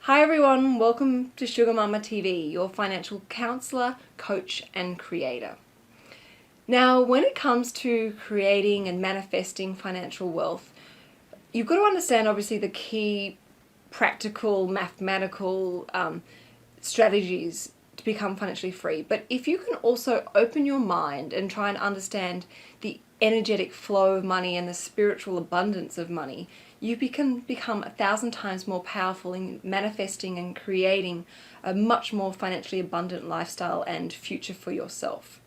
Hi everyone, welcome to Sugar Mama TV, your financial counselor, coach and creator. Now, when it comes to creating and manifesting financial wealth, you've got to understand obviously the key practical, mathematical strategies to become financially free. But if you can also open your mind and try and understand the energetic flow of money and the spiritual abundance of money, you can become 1,000 times more powerful in manifesting and creating a much more financially abundant lifestyle and future for yourself.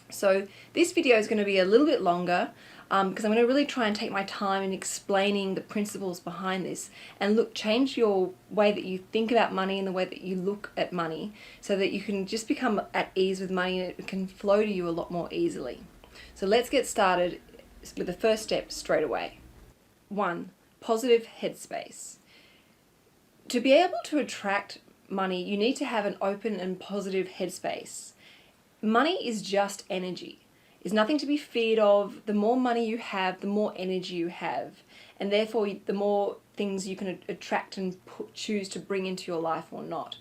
So this video is going to be a little bit longer because I'm going to really try and take my time in explaining the principles behind this and change your way that you think about money and the way that you look at money so that you can just become at ease with money and it can flow to you a lot more easily. So let's get started with the first step straight away. 1. Positive headspace. To be able to attract money, you need to have an open and positive headspace. Money is just energy. It's nothing to be feared of. The more money you have, the more energy you have. And therefore, the more things you can attract and choose to bring into your life or not.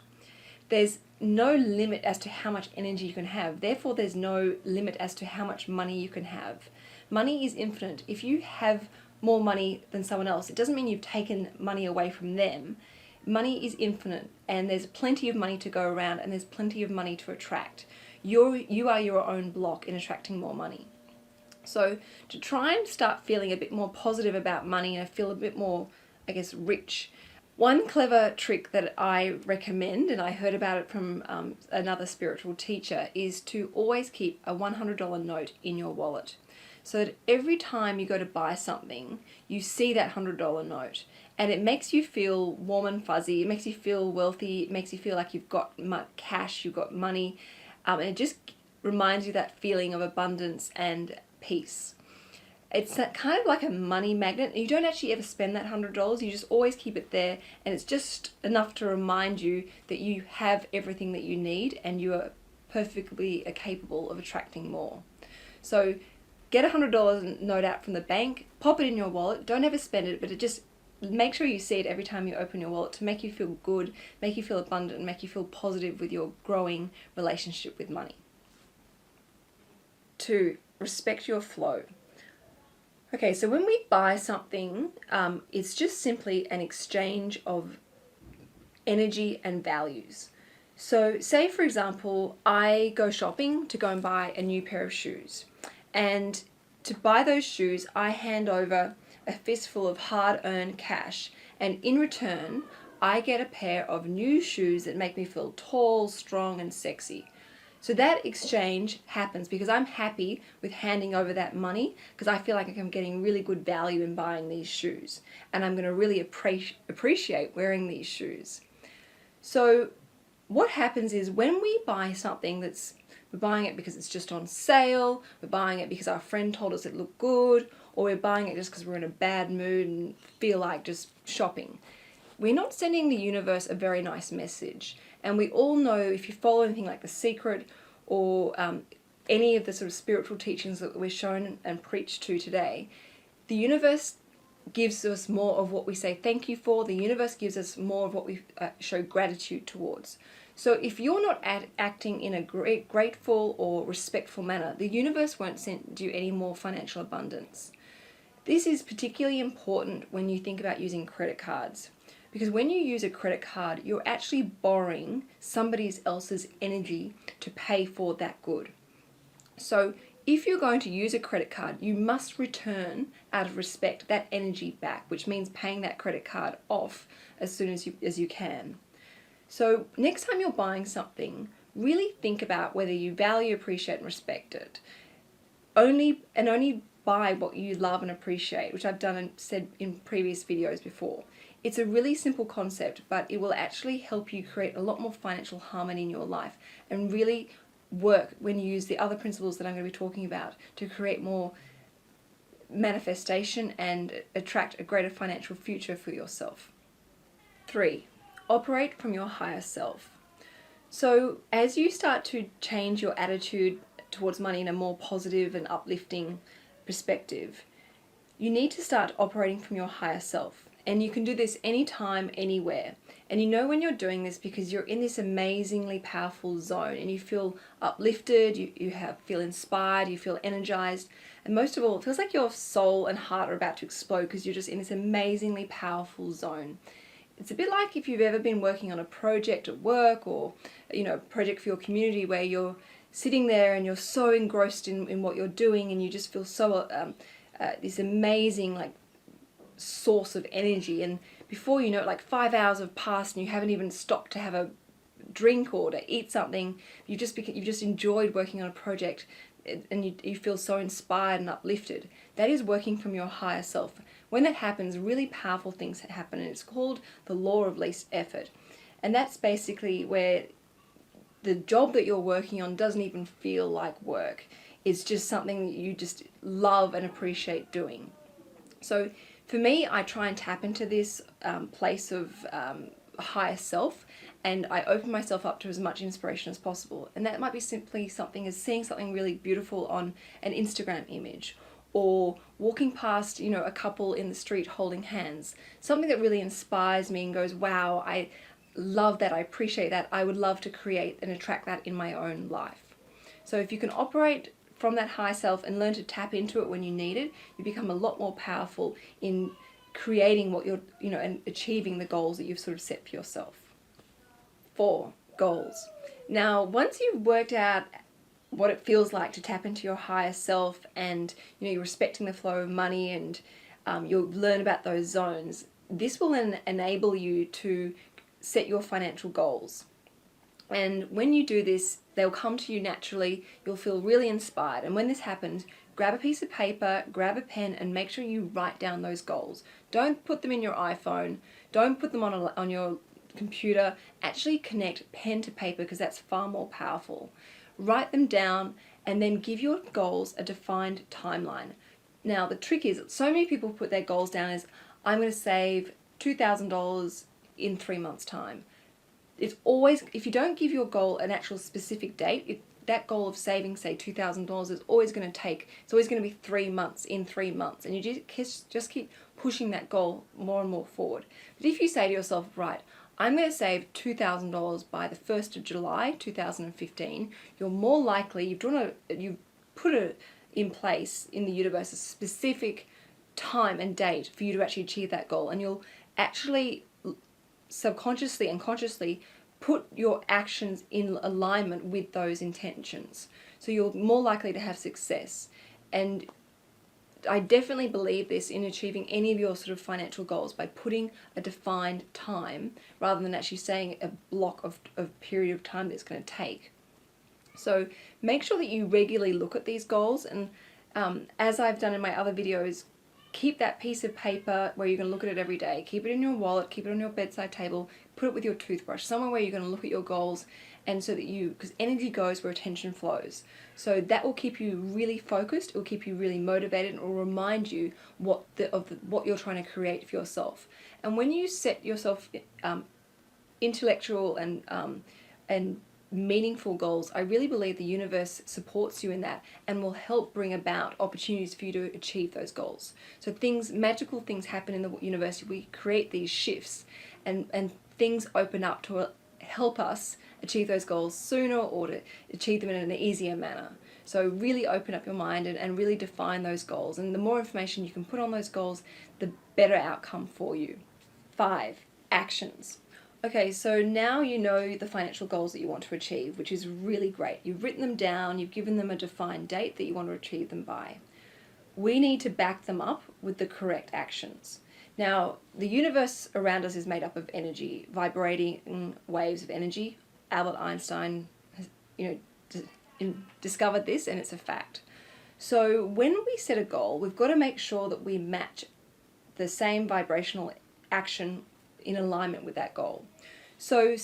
There's no limit as to how much energy you can have. Therefore, there's no limit as to how much money you can have. Money is infinite. If you have more money than someone else, it doesn't mean you've taken money away from them. Money is infinite and there's plenty of money to go around and there's plenty of money to attract. You are your own block in attracting more money. So to try and start feeling a bit more positive about money and feel a bit more, rich, one clever trick that I recommend, and I heard about it from another spiritual teacher, is to always keep a $100 note in your wallet. So that every time you go to buy something, you see that $100 note. And it makes you feel warm and fuzzy, it makes you feel wealthy, it makes you feel like you've got cash, you've got money. And it just reminds you that feeling of abundance and peace. It's kind of like a money magnet. You don't actually ever spend that $100, you just always keep it there. And it's just enough to remind you that you have everything that you need and you are perfectly capable of attracting more. So get a $100 note out from the bank, pop it in your wallet, don't ever spend it, but make sure you see it every time you open your wallet to make you feel good, make you feel abundant, and make you feel positive with your growing relationship with money. 2. Respect your flow. Okay, so when we buy something, it's just simply an exchange of energy and values. So say, for example, I go shopping to go and buy a new pair of shoes. And to buy those shoes, I hand over a fistful of hard-earned cash. And in return, I get a pair of new shoes that make me feel tall, strong, and sexy. So that exchange happens because I'm happy with handing over that money because I feel like I'm getting really good value in buying these shoes. And I'm going to really appreciate wearing these shoes. So what happens is when we buy something we're buying it because it's just on sale, we're buying it because our friend told us it looked good, or we're buying it just because we're in a bad mood and feel like just shopping. We're not sending the universe a very nice message. And we all know, if you follow anything like The Secret or any of the sort of spiritual teachings that we're shown and preached to today, the universe gives us more of what we say thank you for. The universe gives us more of what we show gratitude towards. So if you're not acting in a grateful or respectful manner, the universe won't send you any more financial abundance. This is particularly important when you think about using credit cards. Because when you use a credit card, you're actually borrowing somebody else's energy to pay for that good. So if you're going to use a credit card, you must return, out of respect, that energy back, which means paying that credit card off as soon as you can. So next time you're buying something, really think about whether you value, appreciate, and respect it. Only buy what you love and appreciate, which I've done and said in previous videos before. It's a really simple concept, but it will actually help you create a lot more financial harmony in your life and really work when you use the other principles that I'm going to be talking about to create more manifestation and attract a greater financial future for yourself. 3. Operate from your higher self. So as you start to change your attitude towards money in a more positive and uplifting perspective, you need to start operating from your higher self. And you can do this anytime, anywhere. And you know when you're doing this because you're in this amazingly powerful zone and you feel uplifted, feel inspired, you feel energized. And most of all, it feels like your soul and heart are about to explode because you're just in this amazingly powerful zone. It's a bit like if you've ever been working on a project at work or, a project for your community where you're sitting there and you're so engrossed in what you're doing and you just feel so, this amazing, like, source of energy, and before you know it, like 5 hours have passed and you haven't even stopped to have a drink or to eat something. You've just enjoyed working on a project and you feel so inspired and uplifted. That is working from your higher self. When that happens, really powerful things happen, and it's called the law of least effort. And that's basically where the job that you're working on doesn't even feel like work. It's just something that you just love and appreciate doing. So for me, I try and tap into this place of higher self, and I open myself up to as much inspiration as possible. And that might be simply something as seeing something really beautiful on an Instagram image, or walking past, a couple in the street holding hands. Something that really inspires me and goes, wow, I love that, I appreciate that, I would love to create and attract that in my own life. So if you can operate from that high self and learn to tap into it when you need it, you become a lot more powerful in creating what you're, and achieving the goals that you've sort of set for yourself. 4, goals. Now, once you've worked out what it feels like to tap into your higher self and, you're respecting the flow of money and you'll learn about those zones, this will then enable you to set your financial goals. And when you do this, they'll come to you naturally. You'll feel really inspired. And when this happens, grab a piece of paper, grab a pen, and make sure you write down those goals. Don't put them in your iPhone. Don't put them on your computer. Actually connect pen to paper, because that's far more powerful. Write them down and then give your goals a defined timeline. Now, the trick is so many people put their goals down as, I'm going to save $2,000 in 3 months' time. It's always, if you don't give your goal an actual specific date, that goal of saving, say, $2,000 is always going to be 3 months, in 3 months. And you just keep pushing that goal more and more forward. But if you say to yourself, right, I'm going to save $2,000 by the 1st of July 2015, you're more likely, you've put it in place in the universe a specific time and date for you to actually achieve that goal. And you'll actually subconsciously and consciously put your actions in alignment with those intentions. So you're more likely to have success. And I definitely believe this in achieving any of your sort of financial goals by putting a defined time rather than actually saying a block of period of time that it's going to take. So make sure that you regularly look at these goals, and as I've done in my other videos, keep that piece of paper where you're going to look at it every day. Keep it in your wallet, keep it on your bedside table, put it with your toothbrush, somewhere where you're going to look at your goals, and so that because energy goes where attention flows. So that will keep you really focused, it will keep you really motivated, and it will remind you what you're trying to create for yourself. And when you set yourself intellectual and meaningful goals, I really believe the universe supports you in that and will help bring about opportunities for you to achieve those goals. So magical things happen in the universe. We create these shifts and things open up to help us achieve those goals sooner or to achieve them in an easier manner. So really open up your mind and really define those goals. And the more information you can put on those goals, the better outcome for you. 5, actions. Okay, so now you know the financial goals that you want to achieve, which is really great. You've written them down, you've given them a defined date that you want to achieve them by. We need to back them up with the correct actions. Now, the universe around us is made up of energy, vibrating waves of energy. Albert Einstein has, discovered this, and it's a fact. So when we set a goal, we've got to make sure that we match the same vibrational action in alignment with that goal. So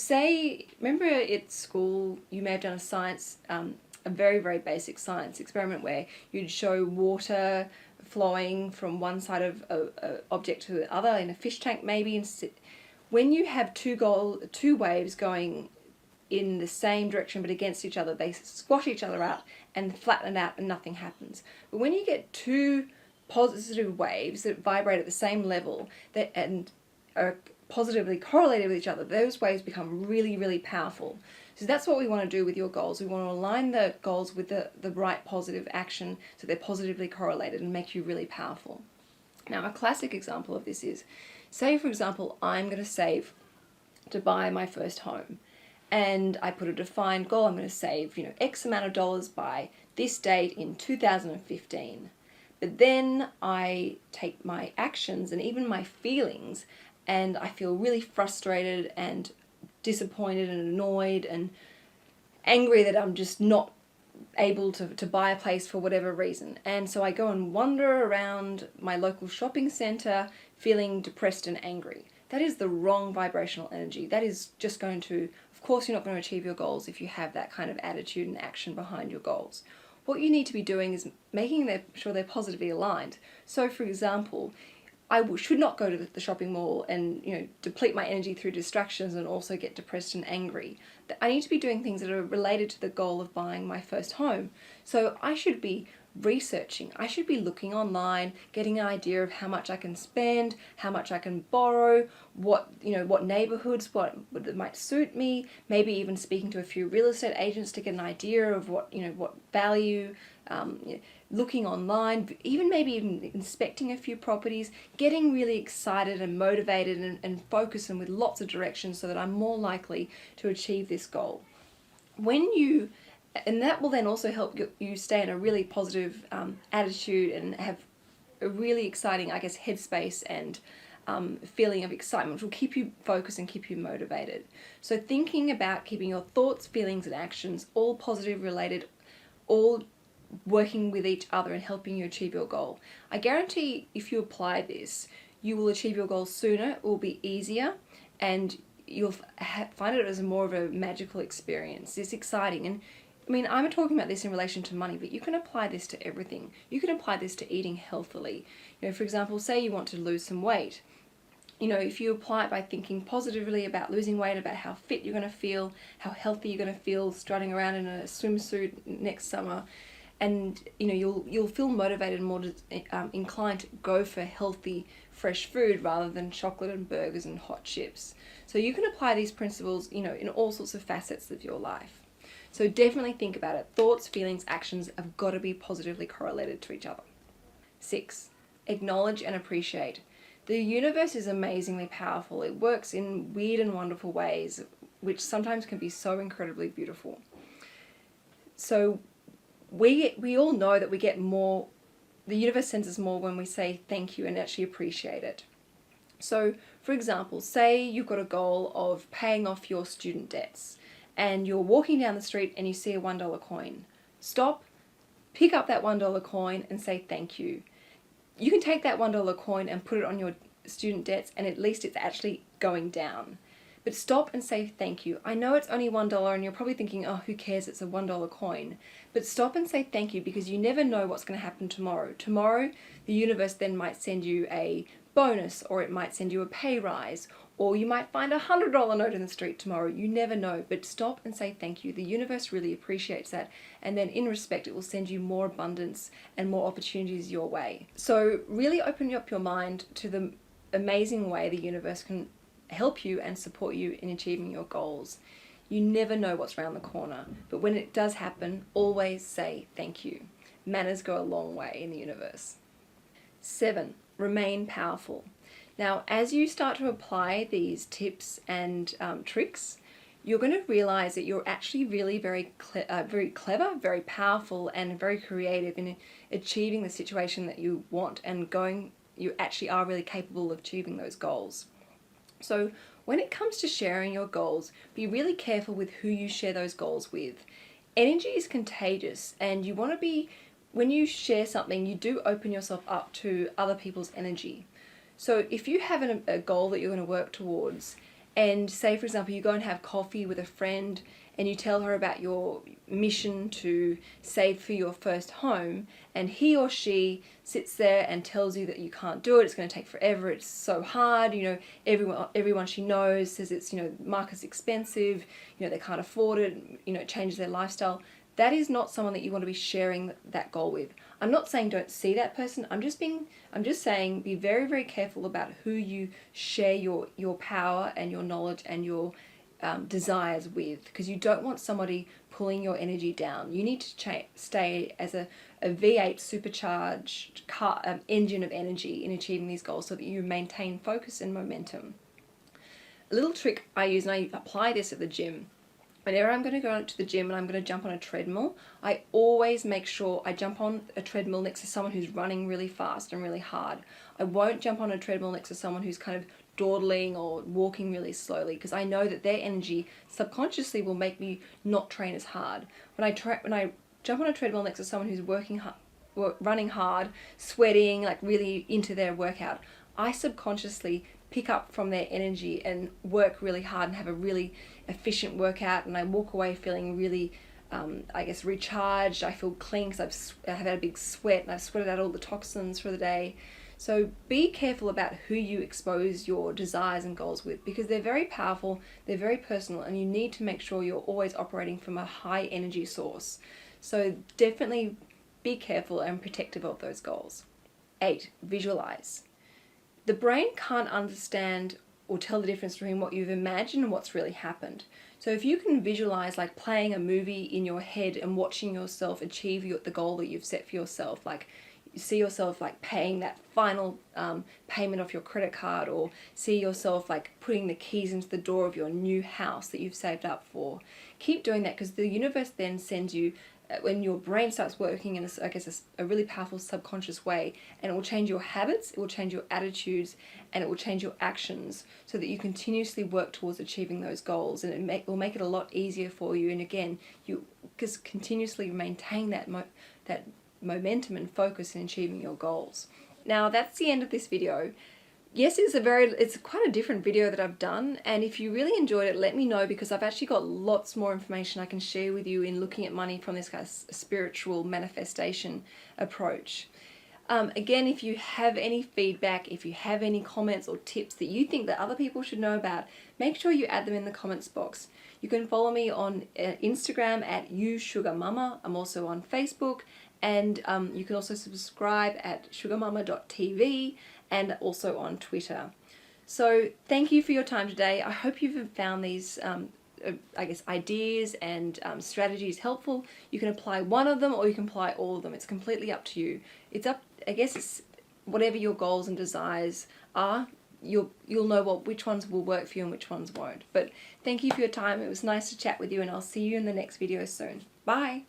remember at school you may have done a very, very basic science experiment where you'd show water flowing from one side of an object to the other in a fish tank maybe. When you have two waves going in the same direction but against each other, they squash each other out and flatten it out and nothing happens. But when you get two positive waves that vibrate at the same level that and are positively correlated with each other, those waves become really, really powerful. So that's what we want to do with your goals. We want to align the goals with the right positive action so they're positively correlated and make you really powerful. Now, a classic example of this is, say for example, I'm going to save to buy my first home. And I put a defined goal. I'm going to save, X amount of dollars by this date in 2015. But then I take my actions and even my feelings, and I feel really frustrated and disappointed and annoyed and angry that I'm just not able to buy a place for whatever reason. And so I go and wander around my local shopping centre feeling depressed and angry. That is the wrong vibrational energy. That is just going to, of course, you're not going to achieve your goals if you have that kind of attitude and action behind your goals. What you need to be doing is making sure they're positively aligned. So, for example, I should not go to the shopping mall and deplete my energy through distractions and also get depressed and angry. I need to be doing things that are related to the goal of buying my first home. So I should be researching. I should be looking online, getting an idea of how much I can spend, how much I can borrow, what neighborhoods, what might suit me. Maybe even speaking to a few real estate agents to get an idea of what value. Looking online, maybe even inspecting a few properties, getting really excited and motivated and focused and with lots of direction so that I'm more likely to achieve this goal. And that will then also help you stay in a really positive attitude and have a really exciting, headspace and feeling of excitement, which will keep you focused and keep you motivated. So thinking about keeping your thoughts, feelings, and actions all positive related, all working with each other and helping you achieve your goal. I guarantee if you apply this, you will achieve your goal sooner, it will be easier, and you'll find it as more of a magical experience. It's exciting. And I'm talking about this in relation to money, but you can apply this to everything. You can apply this to eating healthily. For example, say you want to lose some weight. If you apply it by thinking positively about losing weight, about how fit you're going to feel, how healthy you're going to feel strutting around in a swimsuit next summer, and you'll feel motivated and more inclined to go for healthy, fresh food rather than chocolate and burgers and hot chips. So you can apply these principles, in all sorts of facets of your life. So definitely think about it. Thoughts, feelings, actions have got to be positively correlated to each other. 6, acknowledge and appreciate. The universe is amazingly powerful. It works in weird and wonderful ways, which sometimes can be so incredibly beautiful. So we all know that we get more, the universe sends us more when we say thank you and actually appreciate it. So, for example, say you've got a goal of paying off your student debts and you're walking down the street and you see a $1 coin. Stop, pick up that $1 coin and say thank you. You can take that $1 coin and put it on your student debts and at least it's actually going down. But stop and say thank you. I know it's only $1 and you're probably thinking, oh, who cares, it's a $1 coin. But stop and say thank you because you never know what's going to happen tomorrow. Tomorrow, the universe then might send you a bonus, or it might send you a pay rise, or you might find a $100 note in the street tomorrow. You never know. But stop and say thank you. The universe really appreciates that. And then in respect, it will send you more abundance and more opportunities your way. So really open up your mind to the amazing way the universe can help you and support you in achieving your goals. You never know what's around the corner, but when it does happen, always say thank you. Manners go a long way in the universe. 7, remain powerful. Now, as you start to apply these tips and tricks, you're going to realize that you're actually really very clever, very powerful, and very creative in achieving the situation that you want and you actually are really capable of achieving those goals. So when it comes to sharing your goals, be really careful with who you share those goals with. Energy is contagious, and you want to be, when you share something, you do open yourself up to other people's energy. So if you have a goal that you're going to work towards, and say, for example, you go and have coffee with a friend and you tell her about your mission to save for your first home, and he or she sits there and tells you that you can't do it, it's going to take forever, it's so hard, everyone she knows says it's, market's expensive, they can't afford it, it changes their lifestyle. that is not someone that you want to be sharing that goal with. I'm not saying don't see that person. I'm just saying be very, very careful about who you share your power and your knowledge and your desires with, because you don't want somebody pulling your energy down. You need to stay as a V8 supercharged engine of energy in achieving these goals so that you maintain focus and momentum. A little trick I use, and I apply this at the gym. Whenever I'm going to go to the gym and I'm going to jump on a treadmill, I always make sure I jump on a treadmill next to someone who's running really fast and really hard. I won't jump on a treadmill next to someone who's kind of dawdling or walking really slowly, because I know that their energy subconsciously will make me not train as hard. When I jump on a treadmill next to someone who's running hard, sweating, like really into their workout, I subconsciously pick up from their energy and work really hard and have a really efficient workout, and I walk away feeling really recharged. I feel clean because I've had a big sweat and I've sweated out all the toxins for the day. So be careful about who you expose your desires and goals with, because they're very powerful, they're very personal, and you need to make sure you're always operating from a high energy source. So definitely be careful and protective of those goals. 8, visualize. The brain can't understand or tell the difference between what you've imagined and what's really happened. So if you can visualize like playing a movie in your head and watching yourself achieve the goal that you've set for yourself, like you see yourself like paying that final payment off your credit card, or see yourself like putting the keys into the door of your new house that you've saved up for. Keep doing that, because the universe then sends you, when your brain starts working in a really powerful subconscious way, and it will change your habits, it will change your attitudes, and it will change your actions, so that you continuously work towards achieving those goals, and it will make it a lot easier for you. And again, you just continuously maintain that momentum and focus in achieving your goals. Now that's the end of this video. Yes, it's quite a different video that I've done, and if you really enjoyed it, let me know, because I've actually got lots more information I can share with you in looking at money from this kind of spiritual manifestation approach. Again, if you have any feedback, if you have any comments or tips that you think that other people should know about, make sure you add them in the comments box. You can follow me on Instagram at YouSugarMama. I'm also on Facebook, and you can also subscribe at sugarmama.tv, and also on Twitter. So thank you for your time today. I hope you've found these ideas and strategies helpful. You can apply one of them or you can apply all of them. It's completely up to you. It's whatever your goals and desires are, you'll know which ones will work for you and which ones won't. But thank you for your time. It was nice to chat with you, and I'll see you in the next video soon. Bye.